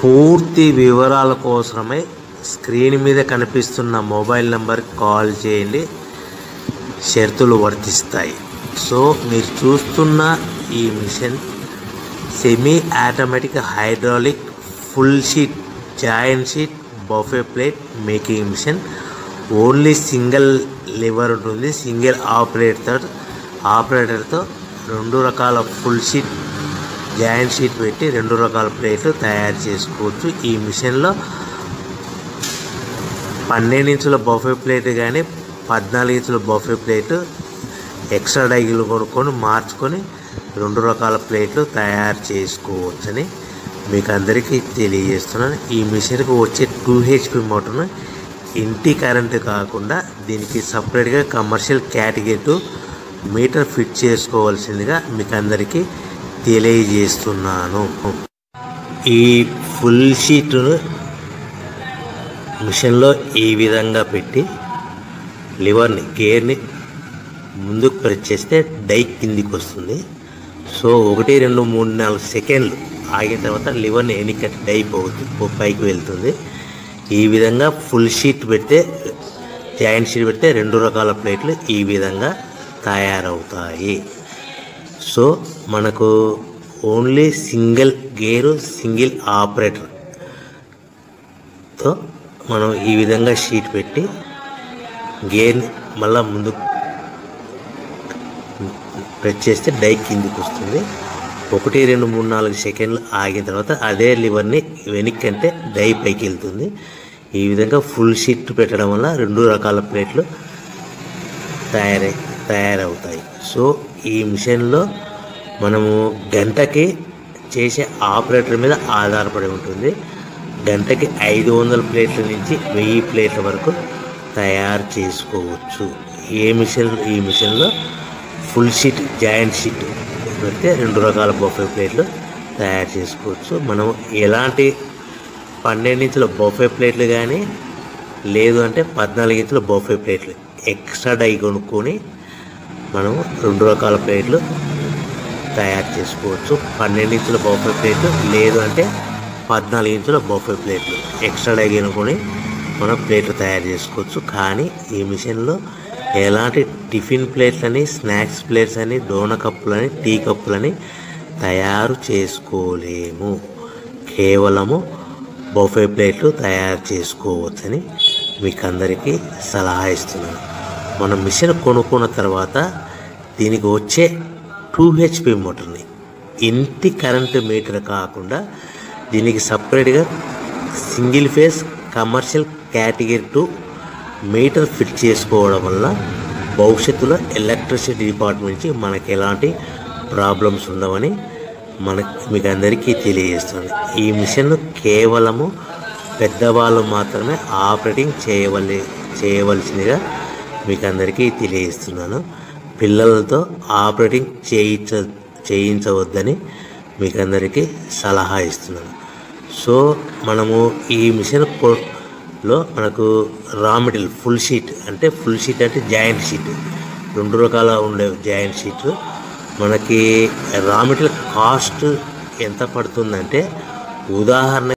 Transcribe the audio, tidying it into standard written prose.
పూర్తి వివరాల కోసమై స్క్రీన్ మీద కనిపిస్తున్న మొబైల్ నంబర్కి కాల్ చేయండి. షరతులు వర్తిస్తాయి. సో మీరు చూస్తున్న ఈ machine semi automatic hydraulic full sheet joint sheet buffet plate making machine. Only single lever ఉంటుంది. సింగిల్ ఆపరేటర్తో 2 రకాల ఫుల్ షీట్ జాయింట్ షీట్ పెట్టి 2 రకాల ప్లేట్లు తయారు చేసుకోవచ్చు. ఈ మిషన్లో 12 ఇంచుల బఫే ప్లేట్ కానీ 14 ఇంచుల బఫే ప్లేటు ఎక్స్ట్రా డైలు కొనుక్కొని మార్చుకొని 2 రకాల ప్లేట్లు తయారు చేసుకోవచ్చని మీకు అందరికీ తెలియజేస్తున్నాను. ఈ మిషన్కి వచ్చే 2 HP మోటార్ను ఇంటి కరెంటు కాకుండా దీనికి సపరేట్గా కమర్షియల్ కేటగిరీ 2 మీటర్ ఫిట్ చేసుకోవాల్సిందిగా మీకు అందరికీ తెలియజేస్తున్నాను. ఈ ఫుల్ షీట్ను మిషన్లో ఈ విధంగా పెట్టి గేర్ని ముందుకు ప్రెస్ చేస్తే డై కిందికి వస్తుంది. సో 1 2 3 4 సెకండ్లు ఆగిన తర్వాత లివర్ని ఎన్నికట్టి డై పైకి వెళ్తుంది. ఈ విధంగా ఫుల్ షీట్ పెడితే జాయింట్ షీట్ పెడితే 2 రకాల ప్లేట్లు ఈ విధంగా తయారవుతాయి. సో మనకు ఓన్లీ సింగిల్ గేరు సింగిల్ ఆపరేటర్తో మనం ఈ విధంగా షీట్ పెట్టి గేర్ని మళ్ళీ ముందుకు ప్రెస్ చేస్తే డై కిందికి వస్తుంది. 1 2 3 4 సెకండ్లు ఆగిన తర్వాత అదే లివర్ని వెనక్కంటే డై పైకి వెళ్తుంది. ఈ విధంగా ఫుల్ షీట్ పెట్టడం వల్ల 2 రకాల ప్లేట్లు తయారవుతాయి. సో ఈ మిషన్లో మనము గంటకి చేసే ఆపరేటర్ మీద ఆధారపడి ఉంటుంది. గంటకి 500 ప్లేట్ల నుంచి 1000 ప్లేట్ల వరకు తయారు చేసుకోవచ్చు. ఈ మిషన్లో ఫుల్ షీట్ జాయింట్ షీట్ పెడితే 2 రకాల బఫే ప్లేట్లు తయారు చేసుకోవచ్చు. మనం ఎలాంటి 12 ఇంచుల బఫే ప్లేట్లు కానీ లేదు అంటే 14 ఇంచుల బఫే ప్లేట్లు ఎక్స్ట్రా డై కొనుక్కొని మనం 2 రకాల ప్లేట్లు తయారు చేసుకోవచ్చు. 12 ఇంచుల బఫే ప్లేట్లు లేదు అంటే 14 ఇంచుల బఫే ప్లేట్లు ఎక్స్ట్రా డై కొనుక్కొని మనం ప్లేట్లు తయారు చేసుకోవచ్చు. కానీ ఈ మిషన్లో ఎలాంటి టిఫిన్ ప్లేట్లని స్నాక్స్ ప్లేట్స్ అని డోనా కప్పులని టీ కప్పులని తయారు చేసుకోలేము. కేవలము బఫే ప్లేట్లు తయారు చేసుకోవచ్చని మీకు అందరికీ సలహా ఇస్తున్నాను. మనం మిషన్ కొనుక్కున్న తర్వాత దీనికి వచ్చే 2 HP మోటార్ని ఇంటి కరెంటు మీటర్ కాకుండా దీనికి సపరేట్గా single phase commercial category 2 metre fit చేసుకోవడం వల్ల భవిష్యత్తులో ఎలక్ట్రిసిటీ డిపార్ట్మెంట్ నుంచి మనకి ఎలాంటి ప్రాబ్లమ్స్ ఉండవని మీకు అందరికీ తెలియజేస్తుంది. ఈ మిషన్ కేవలము పెద్దవాళ్ళు మాత్రమే ఆపరేటింగ్ చేయవలసిందిగా మీకు అందరికీ తెలియజేస్తున్నాను. పిల్లలతో ఆపరేటింగ్ చేయించవద్దని మీకు అందరికీ సలహా ఇస్తున్నాను. సో మనము ఈ మిషన్లో మనకు రా మెటీరియల్ ఫుల్ షీట్ అంటే జాయింట్ షీట్ 2 రకాల ఉండే జాయింట్ షీట్ మనకి రా మెటీరియల్ కాస్ట్ ఎంత పడుతుందంటే ఉదాహరణ